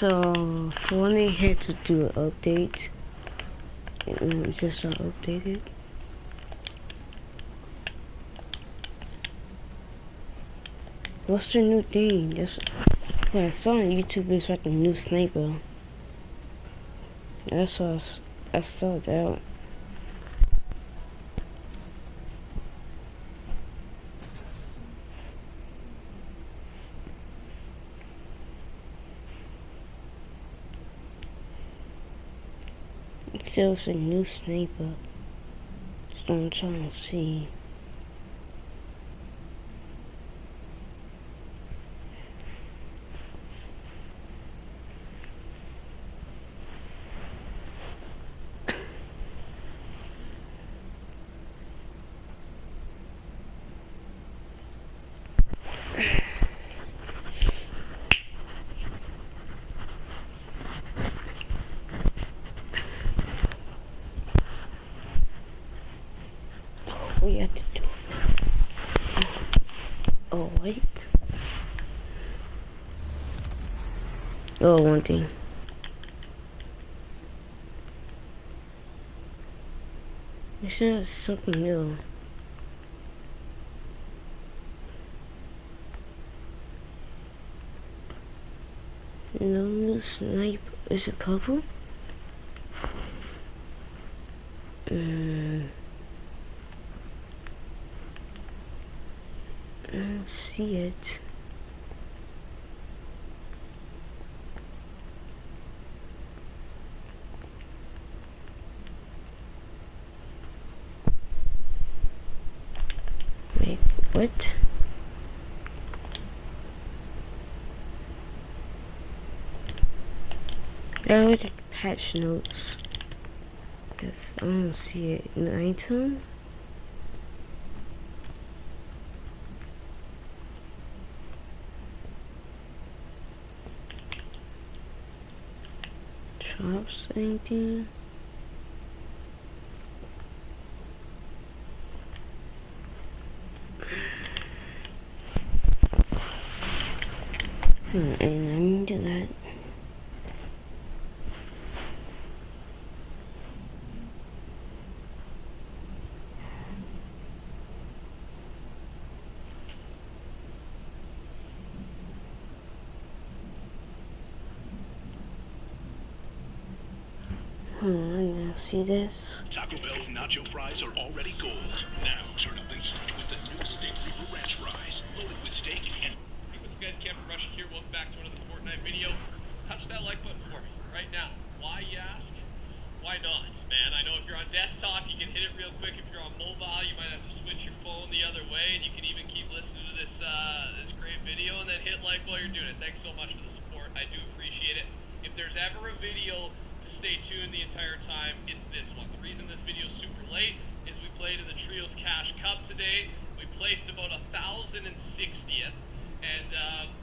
So Fortnite had to do an update. Just updated. What's the new thing? That's what I saw on YouTube. It's like a new sniper. That's what I saw that. It still a new sniper. So I'm trying to see. We have to do. Oh wait. Oh, one thing. This is something new. No new sniper. Is it purple? I don't see it. Wait, what? I look at patch notes. Yes, I don't see it in the item. Drops anything? And I'm into that. Hold on, I'm gonna see this. Taco Bell's nacho fries are already gold. Now turn up the heat with the new Steak Reaper Ranch fries, loaded with steak and... Hey, what's up guys, Camping Rusher here. Welcome back to another Fortnite video. Touch that like button for me right now. Why, you ask? Why not, man? I know if you're on desktop, you can hit it real quick. If you're on mobile, you might have to switch your phone the other way, and you can even keep listening to this this great video and then hit like while you're doing it. Thanks so much for the support. I do appreciate it. If there's ever a video to stay tuned the entire time, it's this one. The reason this video is super late is we played in the Trios Cash Cup today. We placed about 1,060th, and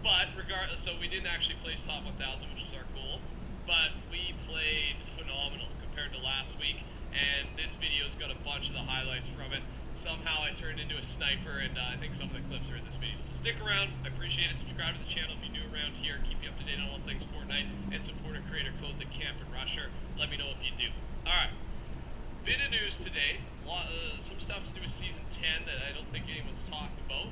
but regardless, so we didn't actually place top 1,000, which is our goal, but we played phenomenal compared to last week, and this video's got a bunch of the highlights from it. Somehow I turned into a sniper, and I think some of the clips are in this video. So stick around, I appreciate it. Subscribe to the channel if you're new around here. Keep you up to date on all things Fortnite, and support a creator code the Camping Rusher. Let me know if you do. Alright, bit of news today. Some stuff to do with Season 10 that I don't think anyone's talked about.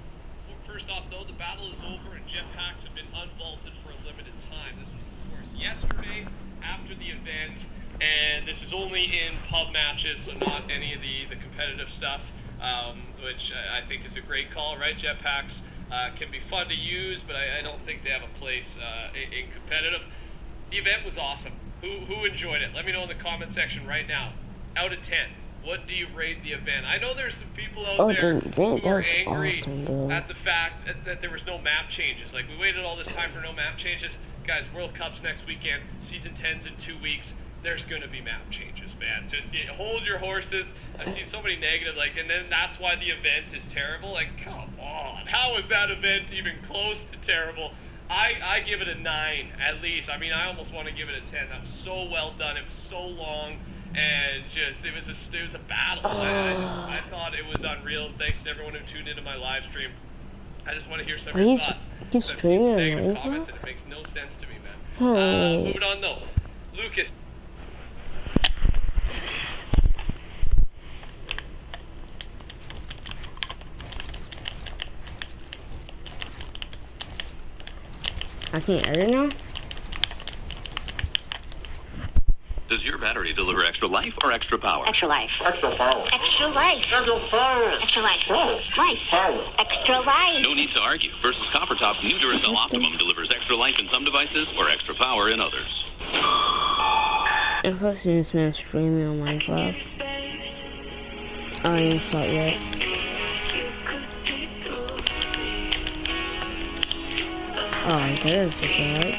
First off though, the battle is over and jetpacks have been unvaulted for a limited time. This was of course yesterday after the event, and this is only in pub matches, so not any of the competitive stuff, which I think is a great call, right? Jetpacks can be fun to use, but I don't think they have a place in competitive. The event was awesome. Who enjoyed it? Let me know in the comment section right now. Out of 10, what do you rate the event? I know there's some people out there who are angry at the fact that there was no map changes. Like, we waited all this time for no map changes. Guys, World Cup's next weekend. Season 10's in 2 weeks. There's gonna be map changes, man. Just hold your horses. I've seen so many negative, like, and then that's why the event is terrible. Like, come on. How is that event even close to terrible? I give it a 9, at least. I mean, I almost want to give it a 10. That was so well done. It was so long. And just, it was a battle. I thought it was unreal. Thanks to everyone who tuned into my live stream. I just want to hear some of your thoughts. He's streaming negative comments, and it makes no sense to me, man. Oh. Moving on though. Lucas. I can't edit now? Does your battery deliver extra life or extra power? Extra life. Extra power. Extra life. Extra power. Extra life. Power. Life. Power. Extra life. No need to argue. Versus Coppertop, new Duracell Optimum delivers extra life in some devices or extra power in others. If I've seen this man streaming on Minecraft, I ain't start yet. Oh, there's the side.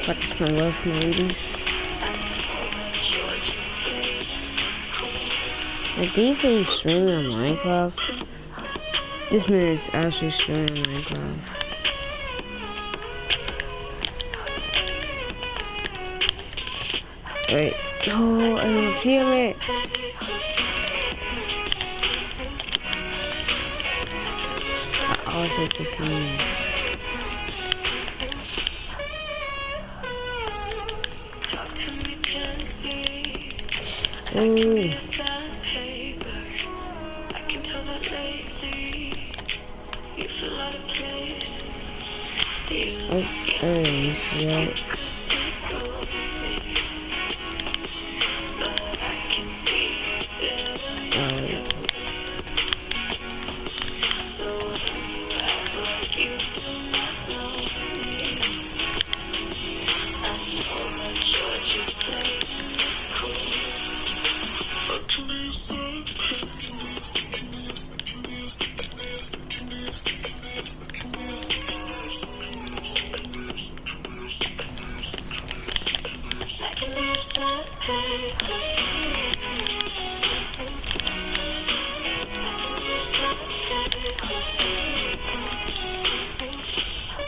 Practice my left, ladies. Like, do you say he's streaming on Minecraft? This man is actually streaming on Minecraft. Wait. Oh, I don't feel it. I also confused. Ooh. Okay, yeah.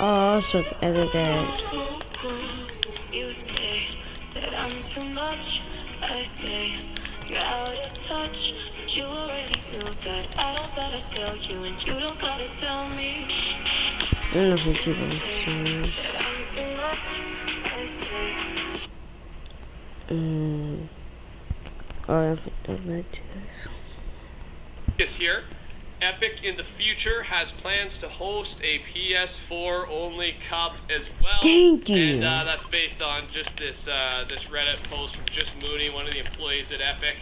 Oh, I also edit that. You say that I'm too much. I say you're out of touch. But you already know that. I don't gotta tell you, and you don't gotta tell me. I don't know if it's even serious. That I'm too much. I say. Oh, I have to go back to this. Is here. Epic in the future has plans to host a PS4 only cup as well. Thank you. And that's based on just this this Reddit post from Just Mooney, one of the employees at Epic.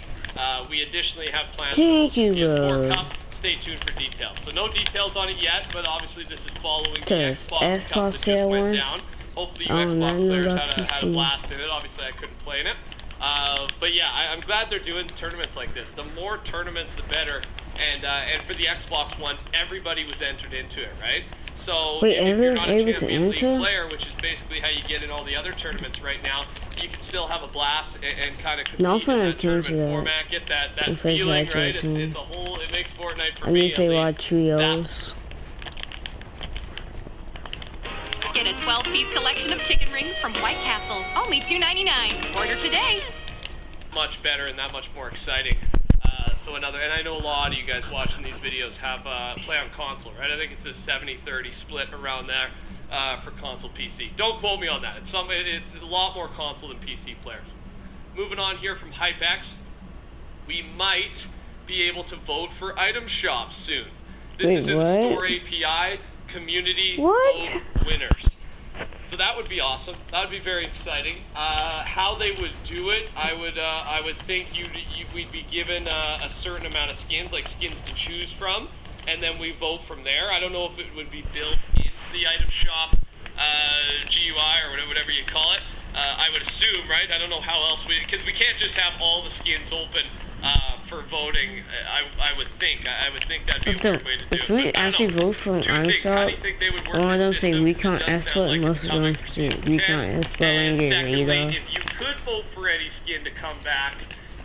We additionally have plans Thank to you, host a PS4 bro. cup. Stay tuned for details. So no details on it yet, but obviously this is following the Cause Xbox Cup Xbox that just sale went one. down. Hopefully you Oh, Xbox no, players no, had a PC. blast in it. Obviously I couldn't play in it. But yeah, I'm glad they're doing tournaments like this. The more tournaments, the better. And for the Xbox One, everybody was entered into it, right? So Wait, if you're everyone's not a able to Champions League enter? player, which is basically how you get in all the other tournaments right now, you can still have a blast and kind of No, I'm compete in gonna that change tournament that. format, get that If it's feeling, actually right? a team. It's a whole, it makes Fortnite for I me need at to play a lot least. of trios. Get a 12-piece collection of chicken rings from White Castle, only $2.99. Order today. Much better and that much more exciting. And I know a lot of you guys watching these videos have play on console, right? I think it's a 70-30 split around there for console PC. Don't quote me on that. It's a lot more console than PC players. Moving on here from HypeX, we might be able to vote for item shops soon. This Wait, is in what? the Store API community What? vote winners. So that would be awesome. That would be very exciting. How they would do it, I would think we'd be given a certain amount of skins, like skins to choose from, and then we vote from there. I don't know if it would be built into the item shop GUI or whatever you call it. I would assume, right? I don't know how else because we can't just have all the skins open for voting. I would think that'd be a weird way to do it. If we But I don't actually know. vote for an Two item things. How shop, do you think they would work one of them this say system? recon It does sound export, like most it's of coming them for say season recon 10. export And and get secondly, read if you could vote for any skin to come back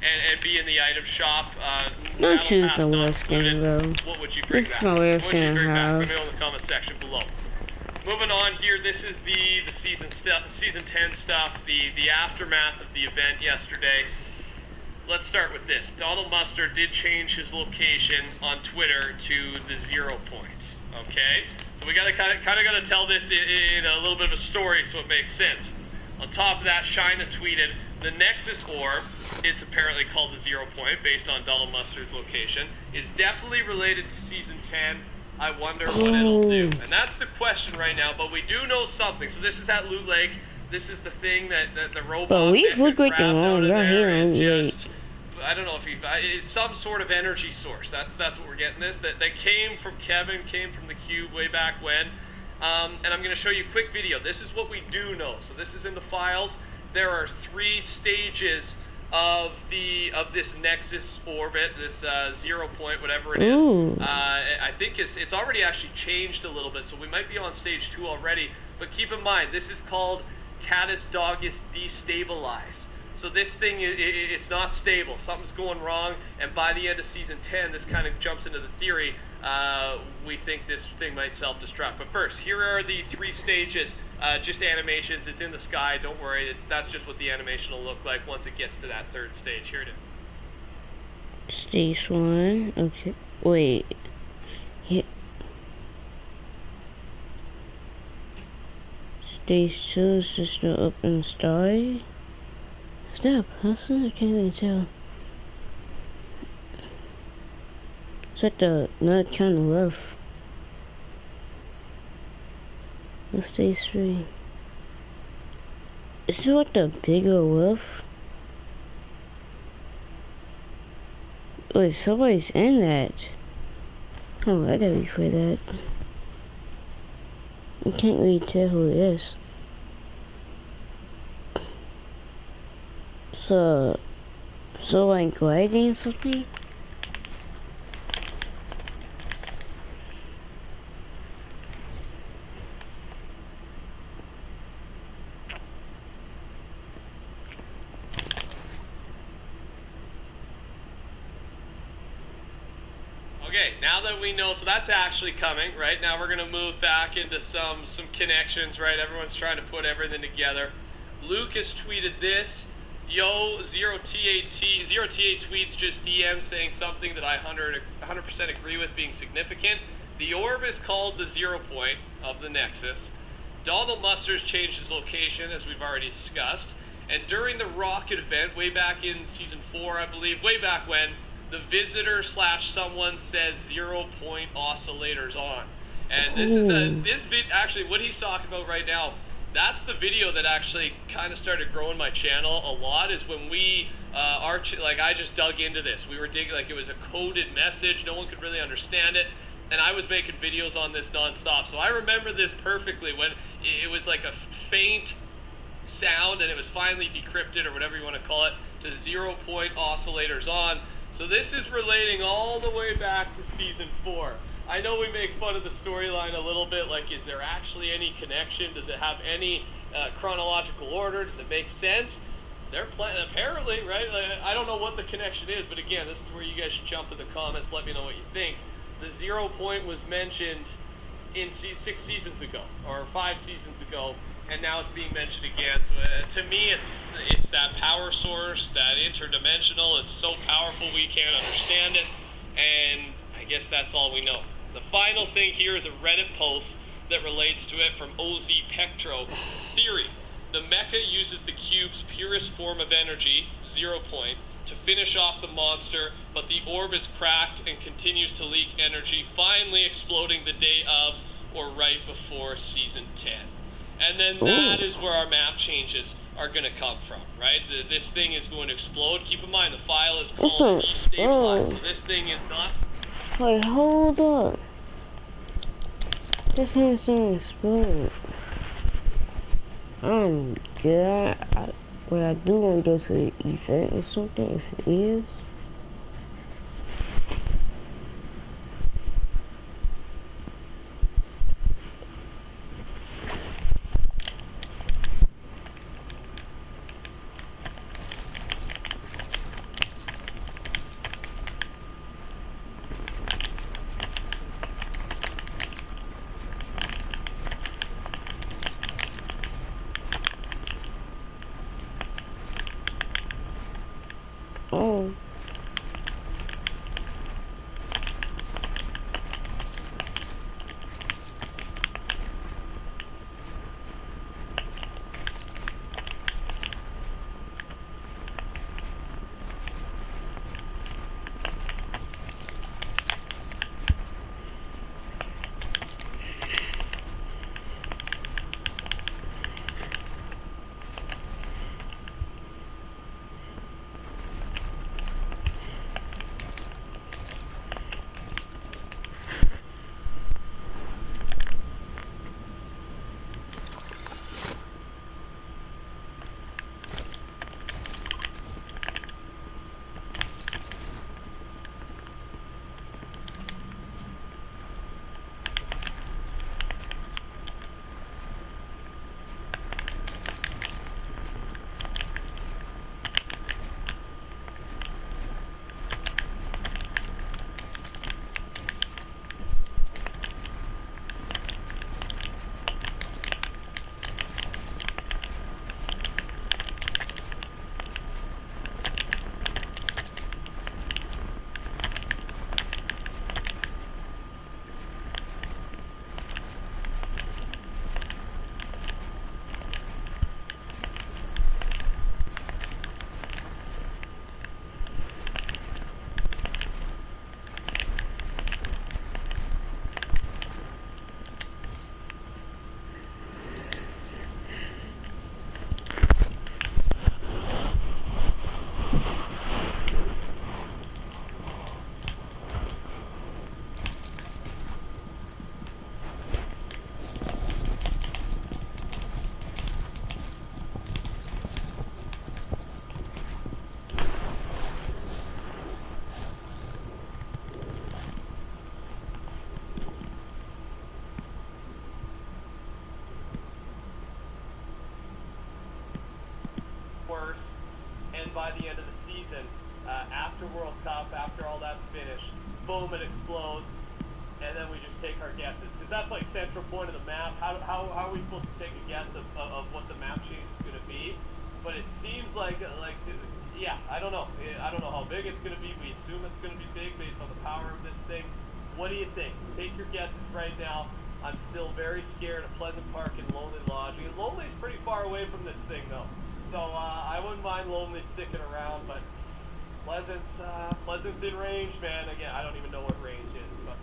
and be in the item shop, Don't Battle choose Pass the not worst skin, included, bro. what would you bring This back? is my way of What would you saying bring back? how. Let me know in the comment section below. Moving on here, this is the season 10 stuff, the aftermath of the event yesterday. let's start with this. Donald Mustard did change his location on Twitter to the 0 point. Okay, so we gotta kind of gotta tell this in a little bit of a story so it makes sense. On top of that, China tweeted, the Nexus orb, it's apparently called the 0 point based on Donald Mustard's location, is definitely related to Season 10. I wonder what it'll do. And that's the question right now, but we do know something. So this is at Loot Lake. This is the thing that the robot... But we've looked like the wrong here and on just, I don't know if it's some sort of energy source. That's what we're getting this. That came from Kevin, came from the Cube way back when. And I'm going to show you a quick video. This is what we do know. So this is in the files. There are 3 stages of this Nexus orbit, this 0 point, whatever it is. I think it's already actually changed a little bit, so we might be on stage 2 already. But keep in mind, this is called Catus Daugus Destabilize. So this thing, it's not stable. Something's going wrong, and by the end of Season 10, this kind of jumps into the theory. We think this thing might self-destruct. But first, here are the 3 stages. Just animations. It's in the sky. Don't worry. That's just what the animation will look like once it gets to that 3rd stage. Here it is. Stage 1. Okay. Wait. Yeah. Stage 2 is just the open sky. Is that a person? I can't even tell. Is that the another kind of roof? What's stage 3? Is this what the bigger roof? Wait, somebody's in that. Oh, I gotta replay that. I can't really tell who it is. So like gliding or something? Okay, now that we know, so that's actually coming, right? Now we're going to move back into some connections, right? Everyone's trying to put everything together. Luke has tweeted this. Yo, 0T8 tweets just DM saying something that I 100% agree with being significant. The orb is called the 0 point of the Nexus. Donald Mustard's changed his location, as we've already discussed. And during the Rocket event, way back in Season 4, I believe, way back when, the visitor / someone said 0 point oscillators on. And this is actually what he's talking about right now. That's the video that actually kind of started growing my channel a lot, is when we, I just dug into this. We were digging, like it was a coded message, no one could really understand it, and I was making videos on this nonstop. So I remember this perfectly when it was like a faint sound and it was finally decrypted, or whatever you want to call it, to 0 point oscillators on. So this is relating all the way back to Season 4. I know we make fun of the storyline a little bit, like is there actually any connection? Does it have any chronological order? Does it make sense? They're apparently, right? I don't know what the connection is, but again, this is where you guys should jump in the comments, let me know what you think. The 0 point was mentioned in 6 seasons ago, or 5 seasons ago, and now it's being mentioned again. So to me, it's that power source, that interdimensional. It's so powerful we can't understand it, and I guess that's all we know. The final thing here is a Reddit post that relates to it from OZ Pectro. Theory: the mecha uses the cube's purest form of energy, 0 point, to finish off the monster, but the orb is cracked and continues to leak energy, finally exploding the day of, or right before Season 10. And then that is where our map changes are going to come from, right? This thing is going to explode. Keep in mind, the file is called Destabilize, so this thing is not... Wait, hold up. This thing's gonna explode. Good. What I do want to go to the event or something, if it is. Oh. up after all that's finished. Boom, it explodes. And then we just take our guesses. Because that's like central point of the map. How are we supposed to take a guess of what the map change is going to be? But it seems like, yeah, I don't know. I don't know how big it's going to be. We assume it's going to be big based on the power of this thing. What do you think? Take your guesses right now. I'm still very scared of Pleasant Park and Lonely Lodge. Because Lonely's pretty far away from this thing, though. So I wouldn't mind Lonely sticking around, but Pleasant's in range, man. Again, I don't even know what range is. But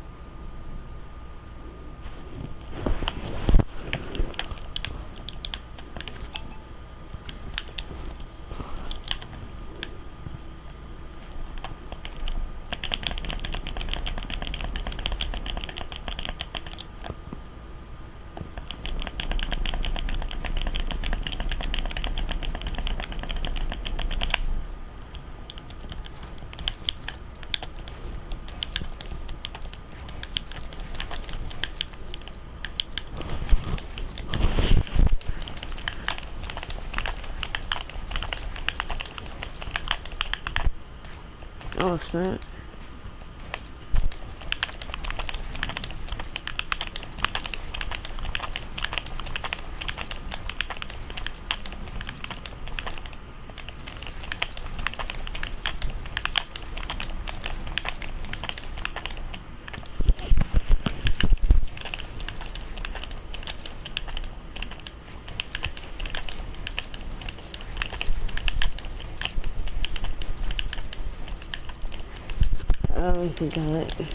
Oh, snap. Oh, he got it.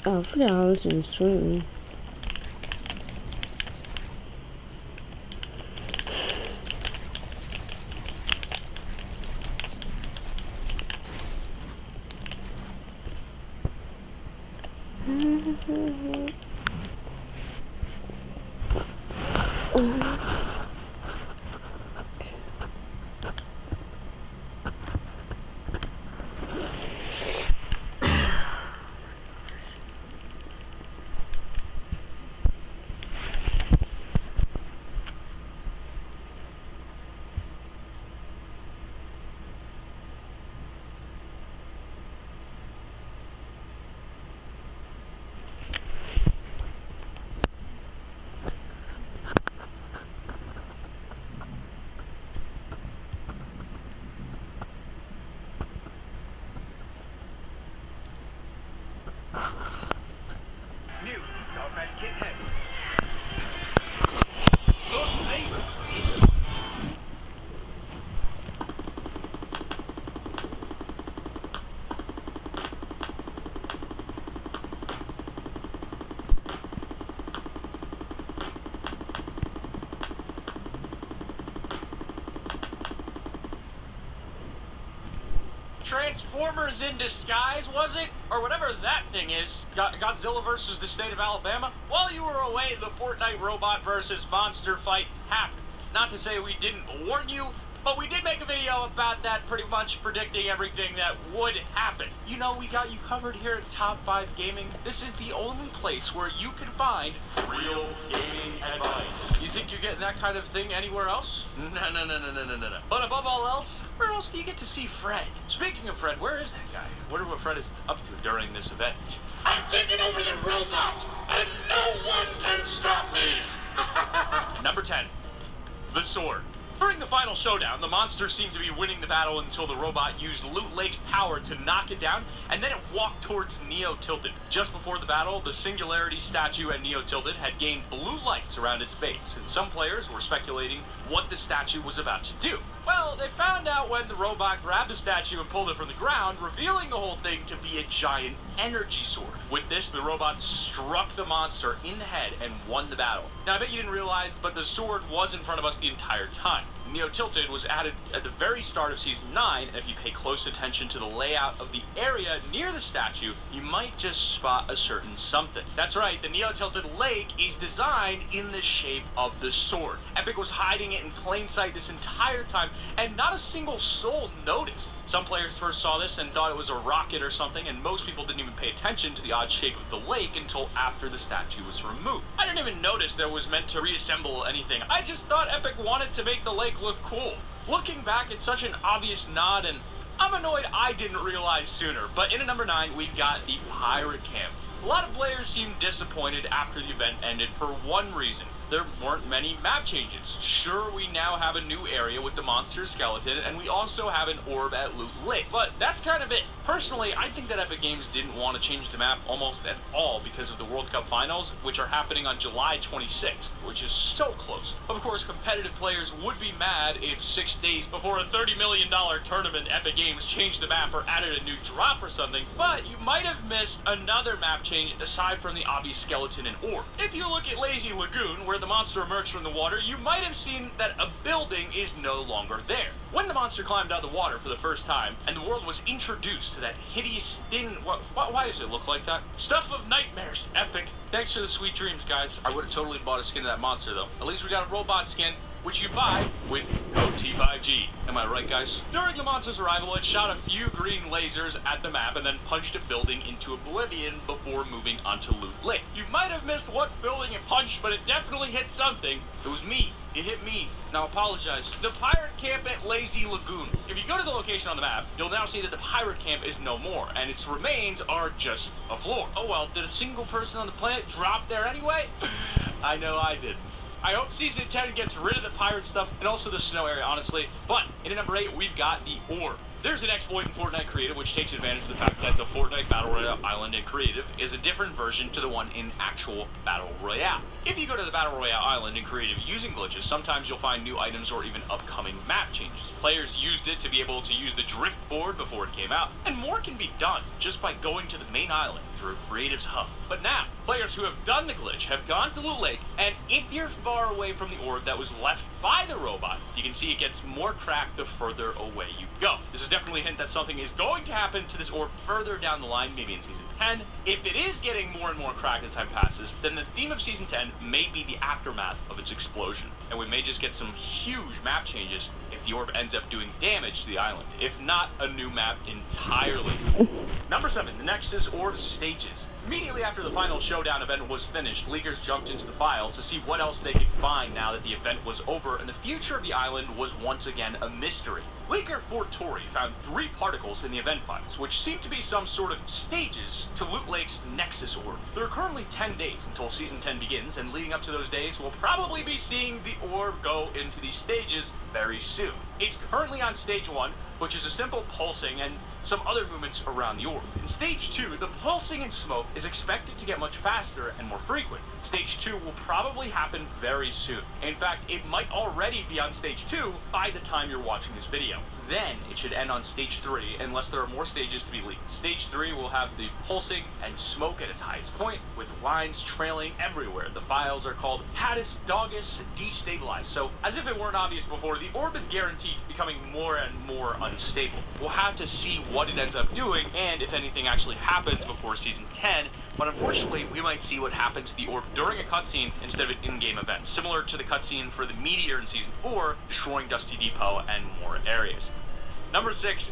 Oh, I forgot I was in swimming. New Southwest Kids Head. Transformers in Disguise, was it? Or whatever that thing is. Godzilla versus the state of Alabama? While you were away, the Fortnite robot versus monster fight happened. Not to say we didn't warn you, but we did make a video about that, pretty much predicting everything that would happen. You know, we got you covered here at Top 5 Gaming. This is the only place where you can find real gaming advice. You think you're getting that kind of thing anywhere else? No. But above all else, where else do you get to see Fred? Speaking of Fred, where is that guy? Wonder what Fred is up to during this event. I'm taking over the robot, and no one can stop me. Number 10, the sword. During the final showdown, the monster seemed to be winning the battle until the robot used Loot Lake's power to knock it down, and then it walked towards Neo Tilted. Just before the battle, the Singularity statue at Neo Tilted had gained blue lights around its base, and some players were speculating what the statue was about to do. Well, they found out when the robot grabbed the statue and pulled it from the ground, revealing the whole thing to be a giant energy sword. With this, the robot struck the monster in the head and won the battle. Now, I bet you didn't realize, but the sword was in front of us the entire time. Neo Tilted was added at the very start of Season 9, and if you pay close attention to the layout of the area near the statue, you might just spot a certain something. That's right, the Neo Tilted Lake is designed in the shape of the sword. Epic was hiding it in plain sight this entire time, and not a single soul noticed. Some players first saw this and thought it was a rocket or something, and most people didn't even pay attention to the odd shape of the lake until after the statue was removed. I didn't even notice that it was meant to reassemble anything. I just thought Epic wanted to make the lake look cool. Looking back, it's such an obvious nod, and I'm annoyed I didn't realize sooner. But in at number 9, we've got the Pirate Camp. A lot of players seemed disappointed after the event ended for one reason. There weren't many map changes. Sure, we now have a new area with the monster skeleton, and we also have an orb at Loot Lake, but that's kind of it. Personally, I think that Epic Games didn't want to change the map almost at all because of the World Cup Finals, which are happening on July 26th, which is so close. Of course, competitive players would be mad if 6 days before a $30 million tournament Epic Games changed the map or added a new drop or something, but you might have missed another map change aside from the obvious skeleton and orb. If you look at Lazy Lagoon, where the monster emerged from the water, you might have seen that a building is no longer there. When the monster climbed out of the water for the first time, and the world was introduced to that hideous thin... Why does it look like that? Stuff of nightmares, Epic. Thanks for the sweet dreams, guys. I would have totally bought a skin of that monster, though. At least we got a robot skin, which you buy with code T5G. Am I right, guys? During the monster's arrival, it shot a few green lasers at the map and then punched a building into oblivion before moving onto Loot Lake. You might have missed what building it punched, but it definitely hit something. It was me. It hit me. Now apologize. The pirate camp at Lazy Lagoon. If you go to the location on the map, you'll now see that the pirate camp is no more, and its remains are just a floor. Oh well, did a single person on the planet drop there anyway? I know I didn't. I hope Season 10 gets rid of the pirate stuff and also the snow area, honestly. But in at number 8, we've got the orb. There's an exploit in Fortnite Creative which takes advantage of the fact that the Fortnite Battle Royale Island in Creative is a different version to the one in actual Battle Royale. If you go to the Battle Royale Island in Creative using glitches, sometimes you'll find new items or even upcoming map changes. Players used it to be able to use the drift board before it came out, and more can be done just by going to the main island through Creative's hub. But now, players who have done the glitch have gone to Loot Lake, and if you're far away from the orb that was left by the robot, you can see it gets more cracked the further away you go. This is definitely a hint that something is going to happen to this orb further down the line, maybe in Season 10. If it is getting more and more cracked as time passes, then the theme of Season 10 may be the aftermath of its explosion, and we may just get some huge map changes if the orb ends up doing damage to the island, if not a new map entirely. Number 7, the Nexus Orb Stages. Immediately after the final showdown event was finished, leakers jumped into the file to see what else they could find now that the event was over and the future of the island was once again a mystery. Leaker Fortori found 3 particles in the event files, which seem to be some sort of stages to Loot Lake's Nexus Orb. There are currently 10 days until Season 10 begins, and leading up to those days, we'll probably be seeing the orb go into these stages very soon. It's currently on Stage 1, which is a simple pulsing and some other movements around the orb. In Stage 2, the pulsing and smoke is expected to get much faster and more frequent. Stage 2 will probably happen very soon. In fact, it might already be on Stage 2 by the time you're watching this video. Then it should end on Stage 3 unless there are more stages to be leaked. Stage 3 will have the pulsing and smoke at its highest point, with lines trailing everywhere. The files are called Hadis Dogus Destabilized, so as if it weren't obvious before, the orb is guaranteed becoming more and more unstable. We'll have to see what it ends up doing and if anything actually happens before Season 10, but unfortunately we might see what happens to the orb during a cutscene instead of an in-game event, similar to the cutscene for the meteor in Season 4, destroying Dusty Depot and more areas. Number 6,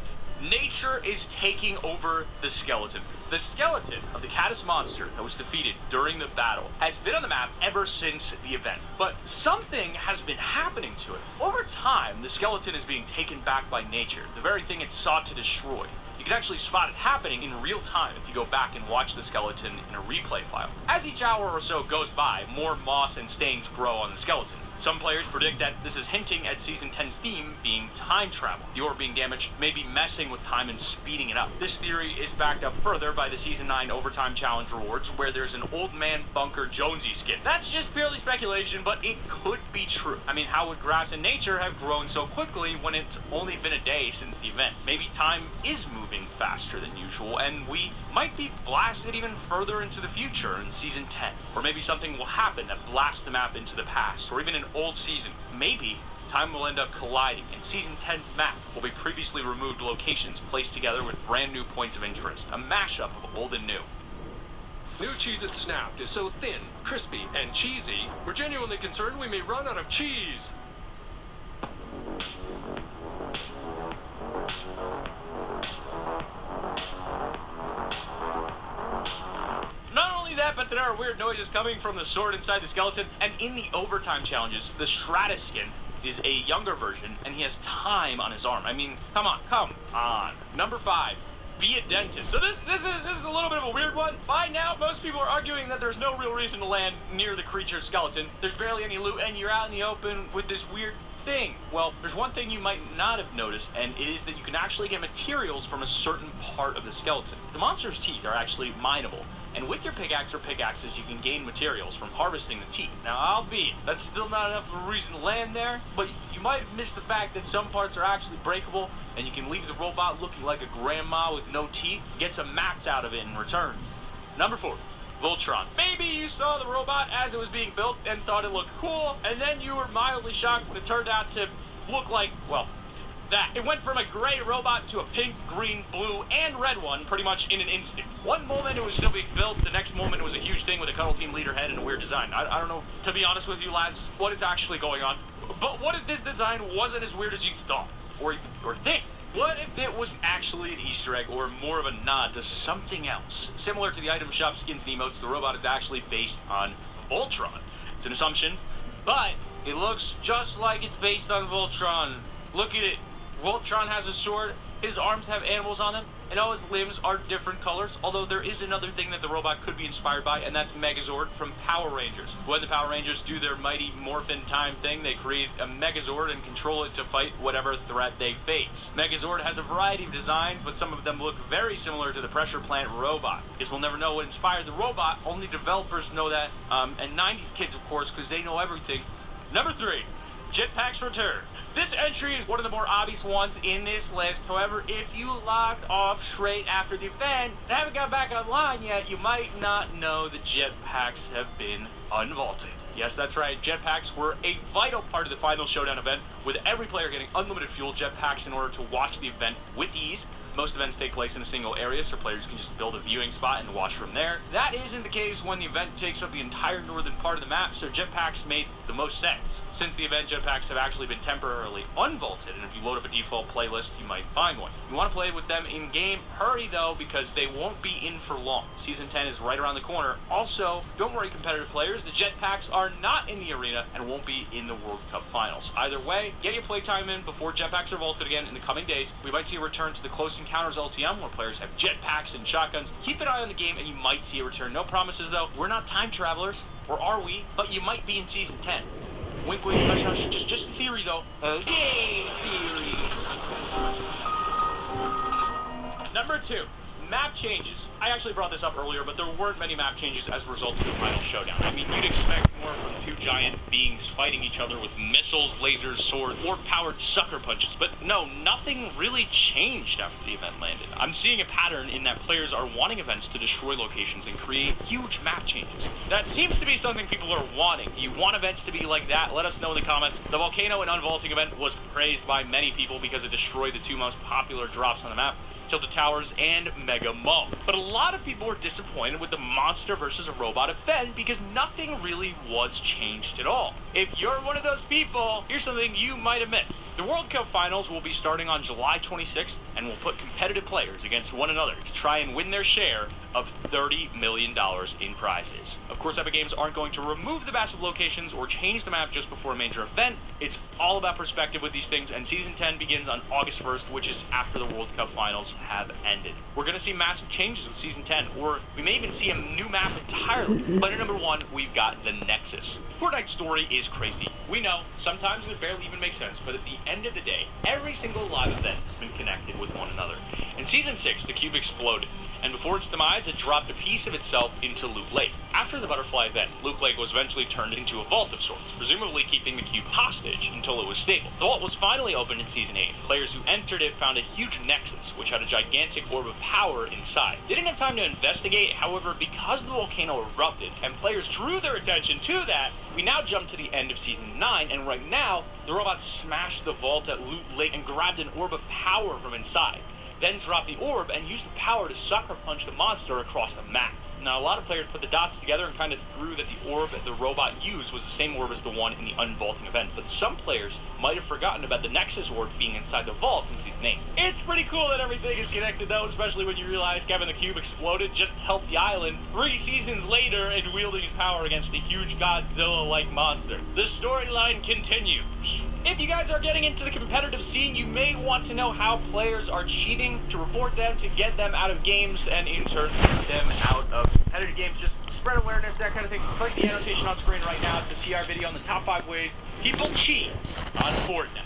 nature is taking over the skeleton. The skeleton of the Caddis monster that was defeated during the battle has been on the map ever since the event, but something has been happening to it. Over time, the skeleton is being taken back by nature, the very thing it sought to destroy. You can actually spot it happening in real time if you go back and watch the skeleton in a replay file. As each hour or so goes by, more moss and stains grow on the skeleton. Some players predict that this is hinting at Season 10's theme being time travel. The orb being damaged may be messing with time and speeding it up. This theory is backed up further by the Season 9 Overtime Challenge rewards, where there's an Old Man Bunker Jonesy skin. That's just purely speculation, but it could be true. I mean, how would grass and nature have grown so quickly when it's only been a day since the event? Maybe time is moving faster than usual, and we might be blasted even further into the future in Season 10. Or maybe something will happen that blasts the map into the past, or even an old season. Maybe time will end up colliding, and Season 10's map will be previously removed locations placed together with brand new points of interest, a mashup of old and new. New Cheez-It Snap is so thin, crispy, and cheesy, we're genuinely concerned we may run out of cheese. But there are weird noises coming from the sword inside the skeleton, and in the overtime challenges, the Stratus skin is a younger version, and he has time on his arm. I mean, come on. Number 5, be a dentist. So this is a little bit of a weird one. By now, most people are arguing that there's no real reason to land near the creature's skeleton. There's barely any loot, and you're out in the open with this weird thing. Well, there's one thing you might not have noticed, and it is that you can actually get materials from a certain part of the skeleton. The monster's teeth are actually mineable, and with your pickaxe or pickaxes, you can gain materials from harvesting the teeth. Now, albeit, that's still not enough of a reason to land there, but you might have missed the fact that some parts are actually breakable, and you can leave the robot looking like a grandma with no teeth, get some mats out of it in return. Number 4, Voltron. Maybe you saw the robot as it was being built and thought it looked cool, and then you were mildly shocked when it turned out to look like, well, that. It went from a gray robot to a pink, green, blue, and red one pretty much in an instant. One moment it was still being built, the next moment it was a huge thing with a Cuddle Team leader head and a weird design. I don't know, to be honest with you lads, what is actually going on. But what if this design wasn't as weird as you thought? Or think? What if it was actually an Easter egg or more of a nod to something else? Similar to the item shop skins and emotes, the robot is actually based on Voltron. It's an assumption, but it looks just like it's based on Voltron. Look at it. Voltron has a sword, his arms have animals on them, and all its limbs are different colors, although there is another thing that the robot could be inspired by, and that's Megazord from Power Rangers. When the Power Rangers do their Mighty Morphin Time thing, they create a Megazord and control it to fight whatever threat they face. Megazord has a variety of designs, but some of them look very similar to the Pressure Plant robot. Guess we'll never know what inspired the robot, only developers know that, and 90s kids, of course, because they know everything. Number 3, Jetpack's return. This entry is one of the more obvious ones in this list. However, if you logged off straight after the event and haven't got back online yet, you might not know the jetpacks have been unvaulted. Yes, that's right. Jetpacks were a vital part of the final showdown event, with every player getting unlimited fuel jetpacks in order to watch the event with ease. Most events take place in a single area, so players can just build a viewing spot and watch from there. That isn't the case when the event takes up the entire northern part of the map, so jetpacks made the most sense. Since the event, jetpacks have actually been temporarily unvaulted, and if you load up a default playlist, you might find one. You want to play with them in-game. Hurry, though, because they won't be in for long. Season 10 is right around the corner. Also, don't worry, competitive players, the jetpacks are not in the arena and won't be in the World Cup Finals. Either way, get your playtime in before jetpacks are vaulted again in the coming days. We might see a return to the Close Encounters LTM, where players have jetpacks and shotguns. Keep an eye on the game, and you might see a return. No promises, though. We're not time travelers, or are we? But you might be in Season 10. Wink, wink, hush, hush. Just theory, though. Game theory. Number 2, map changes. I actually brought this up earlier, but there weren't many map changes as a result of the final showdown. I mean, you'd expect more from 2 giant beings fighting each other with missiles, lasers, swords, or powered sucker punches. But no, nothing really changed after the event landed. I'm seeing a pattern in that players are wanting events to destroy locations and create huge map changes. That seems to be something people are wanting. You want events to be like that? Let us know in the comments. The Volcano and Unvaulting event was praised by many people because it destroyed the 2 most popular drops on the map, Tilted Towers and Mega Mall. But a lot of people were disappointed with the monster versus a robot event because nothing really was changed at all. If you're one of those people, here's something you might have missed. The World Cup Finals will be starting on July 26th and will put competitive players against one another to try and win their share of $30 million in prizes. Of course, Epic Games aren't going to remove the massive locations or change the map just before a major event. It's all about perspective with these things, and Season 10 begins on August 1st, which is after the World Cup Finals have ended. We're going to see massive changes with Season 10, or we may even see a new map entirely. But at number 1, we've got the Nexus. Fortnite's story is crazy. We know, sometimes it barely even makes sense, but at the end of the day, every single live event has been connected with one another. In Season 6, the cube exploded, and before its demise, it dropped a piece of itself into Loot Lake. After the Butterfly event, Loot Lake was eventually turned into a vault of sorts, presumably keeping the cube hostage until it was stable. The vault was finally opened in Season 8. Players who entered it found a huge nexus, which had a gigantic orb of power inside. They didn't have time to investigate, however, because the volcano erupted, and players drew their attention to that, we now jump to the end of Season 9, and right now, the robot smashed the vault at Loot Lake and grabbed an orb of power from inside, then dropped the orb and used the power to sucker punch the monster across the map. Now, a lot of players put the dots together and kind of threw that the orb the robot used was the same orb as the one in the unvaulting event, but some players might have forgotten about the Nexus orb being inside the vault in Season 8. It's pretty cool that everything is connected, though, especially when you realize Kevin the Cube exploded just to help the island 3 seasons later and wielding his power against a huge Godzilla-like monster. The storyline continues. If you guys are getting into the competitive scene, you may want to know how players are cheating, to report them, to get them out of games, and in turn, get them out of competitive games. Just spread awareness, that kind of thing. Click the annotation on screen right now to see our video on the top 5 ways people cheat on Fortnite.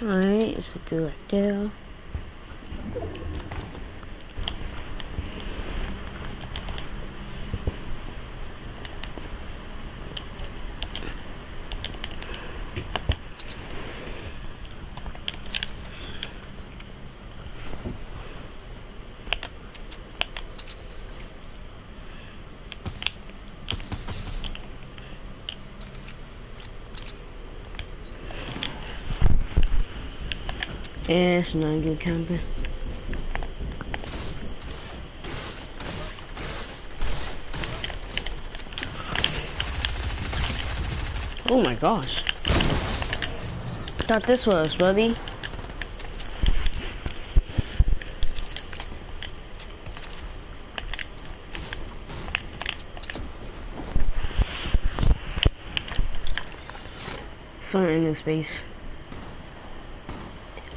Alright, so do it there. Yeah, it's not good camping. Oh my gosh. I thought this was, buddy. Something in this base.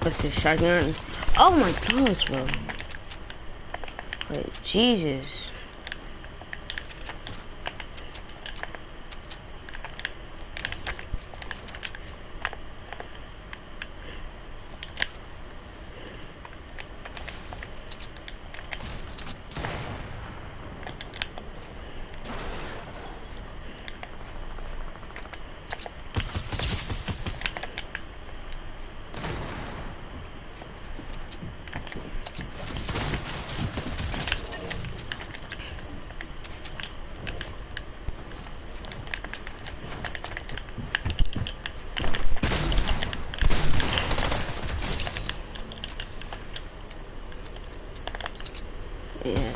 What's this shotgun? Oh my gosh, bro. Like, Jesus. Yeah.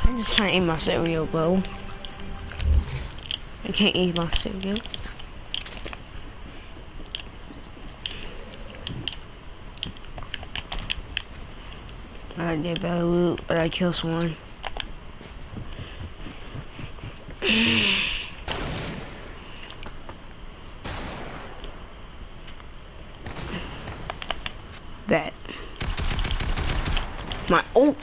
I'm just trying to eat my cereal, bro. I can't eat my cereal. I did better loot, but I killed someone. Bet. My oh.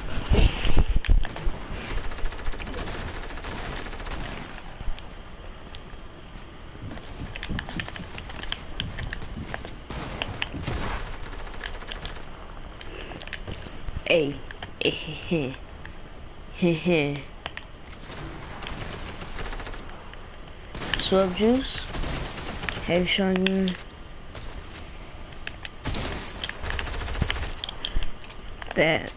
Hey. Swab juice. Heavy shotgun. Bet.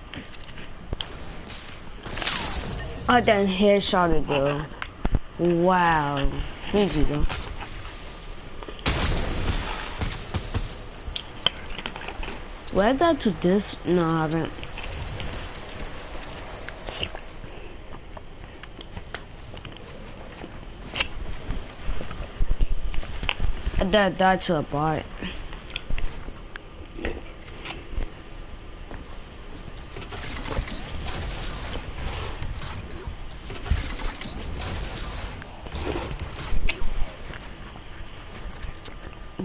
I done headshotted though. Wow. Here you go. Where did I do this? No, I haven't. I died to a bot.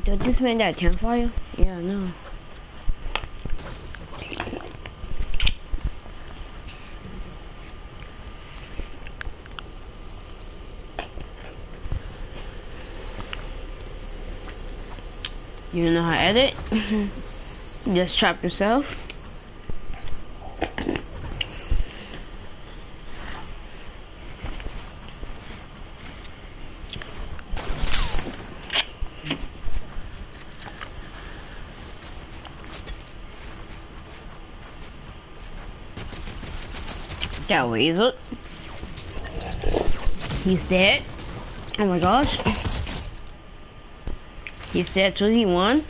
Did this man that campfire? Yeah, I know. You know how to edit? Just trap yourself. That weasel. He's dead. Oh my gosh. He's dead too, he won.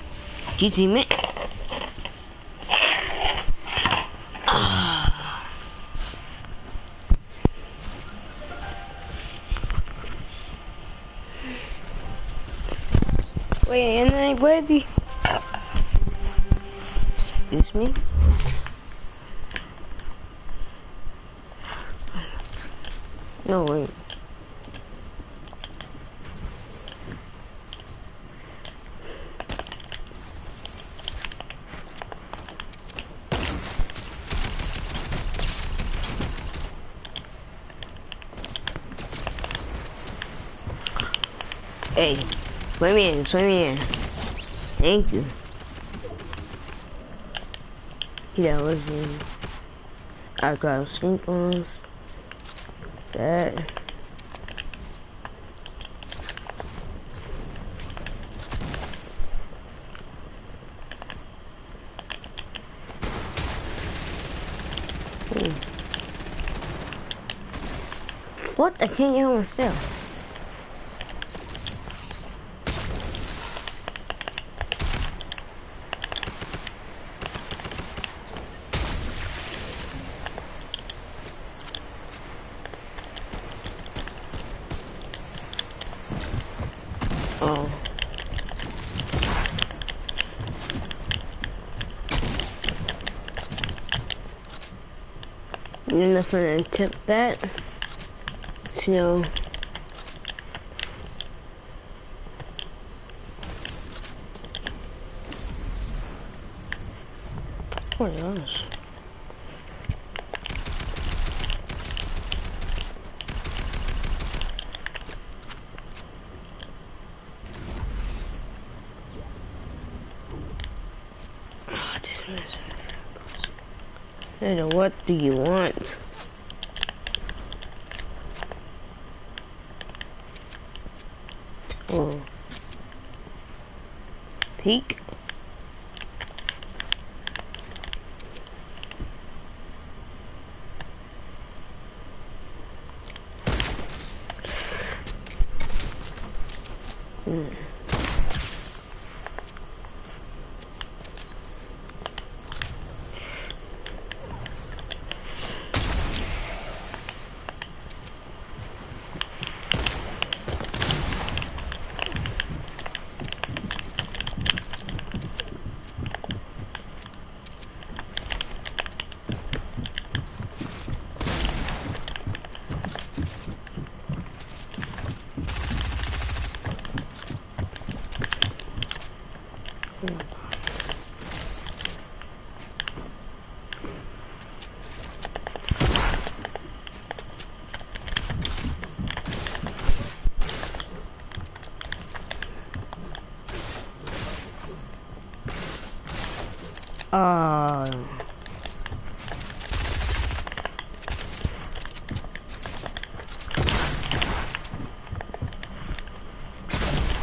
GG man. Wait, and then where the excuse me? No wait. Hey, swim in, swim in. Thank you. Yeah, was in. I got stink bombs. That. What? I can't get on myself. Oh. You're not gonna tip that. So. Oh my gosh. What do you want? Oh. Peek.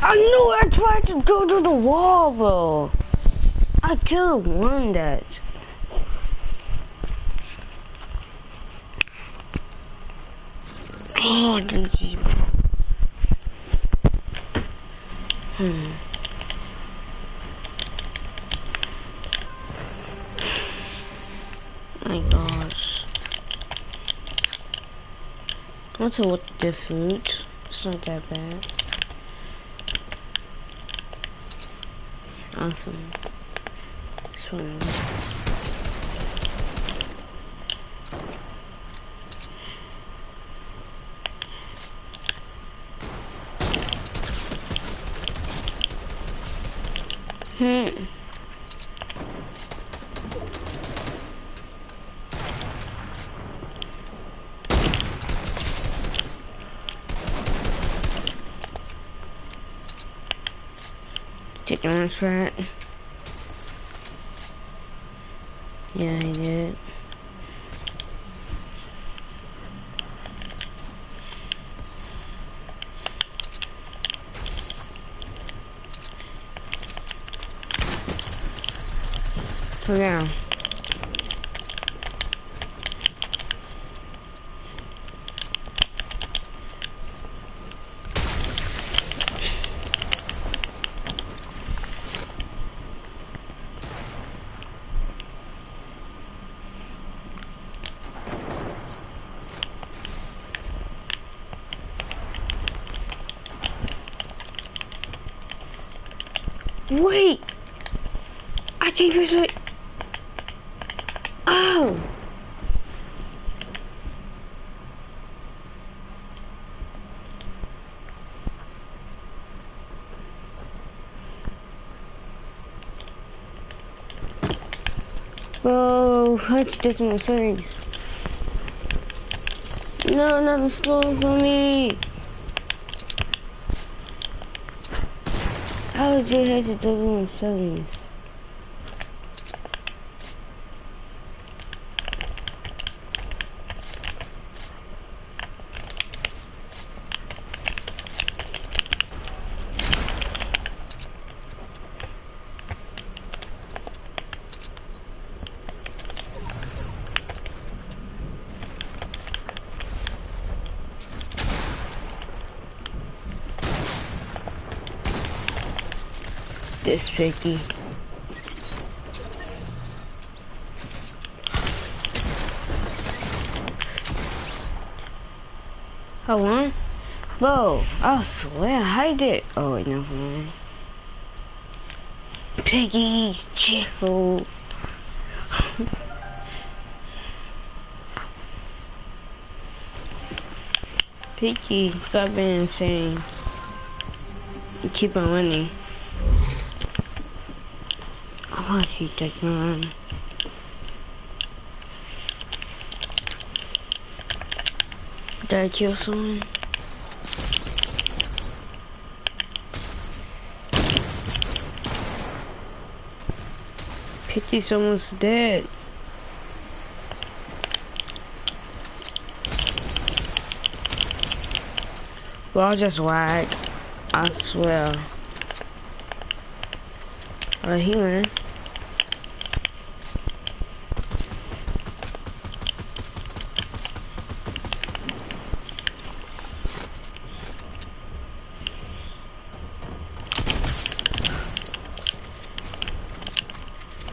I knew I tried to go to the wall, bro. I could've won that. Oh, GG. My gosh. What's with the food? It's not that bad. Awesome. This one. Take the one shot. Yeah, I did. So now. Wait! I think it's like... Oh! Whoa, Hutch taking the series. No, not the stores on me! How did you have to do the series? This picky. Hold on. Whoa, I swear I did. Oh wait, never mind. Piggy, chill. Piggy, stop being insane. You keep on winning. I hate that man. Did I kill someone? Picky's almost dead. Well, I'll just whack. I swear. Oh, he went.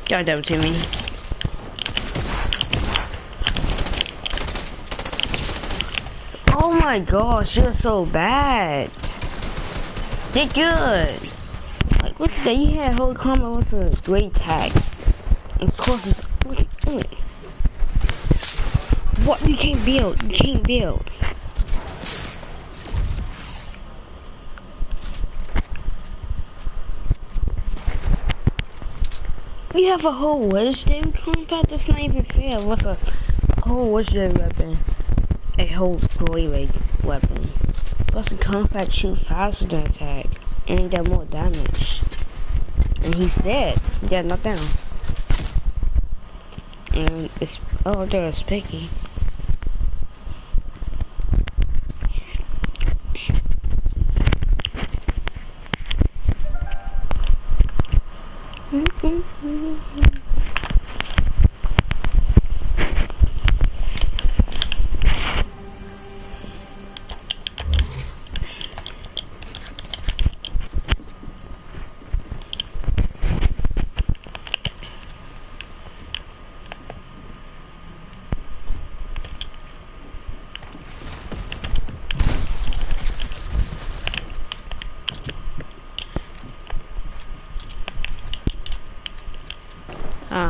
Y'all double to me. Oh my gosh, you're so bad. They're good. Like, what the? You had whole combo with a great tag. And of course, it's. What? You can't build. You can't build. We have a whole legendary combat. That's not even fair. What's a whole legendary weapon? A whole glory weapon. Plus the combat shoot faster than attack. And he got more damage. And he's dead. He got knocked down. And it's there's Picky.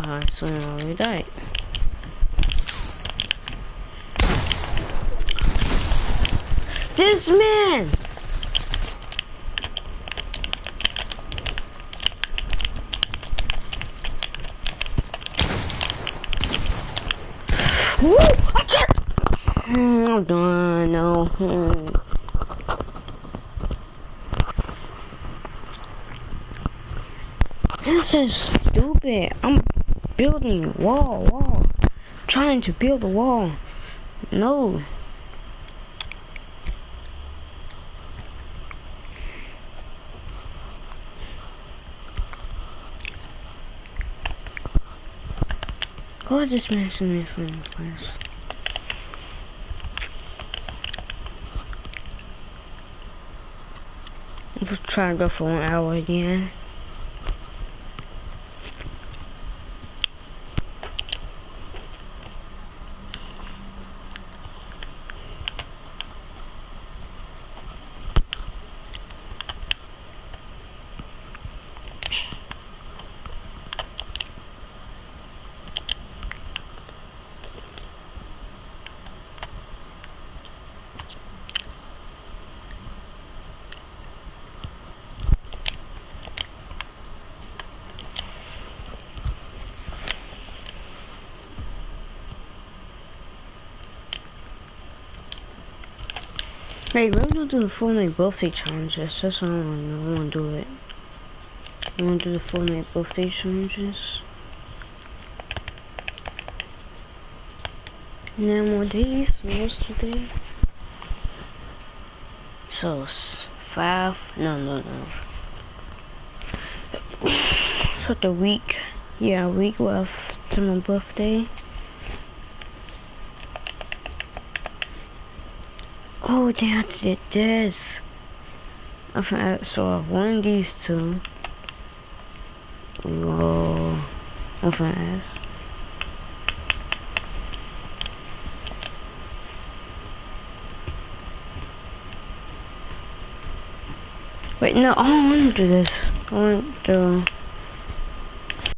Alright, so I already died. This man! Woo! I can't! I'm done, no. This is stupid. I'm building wall. Trying to build a wall. No. Go just mention me from the place. I'm just trying to go for 1 hour again. Hey, we're gonna do the Fortnite birthday challenges. That's what I wanna do it. I wanna do the Fortnite birthday challenges. 9 more days. What's today? So 5. No. So the week. Yeah, a week left to my birthday. Oh, that's it. This. So I won these two. Whoa. I'm gonna ask. Wait, no, I don't want to do this. I want to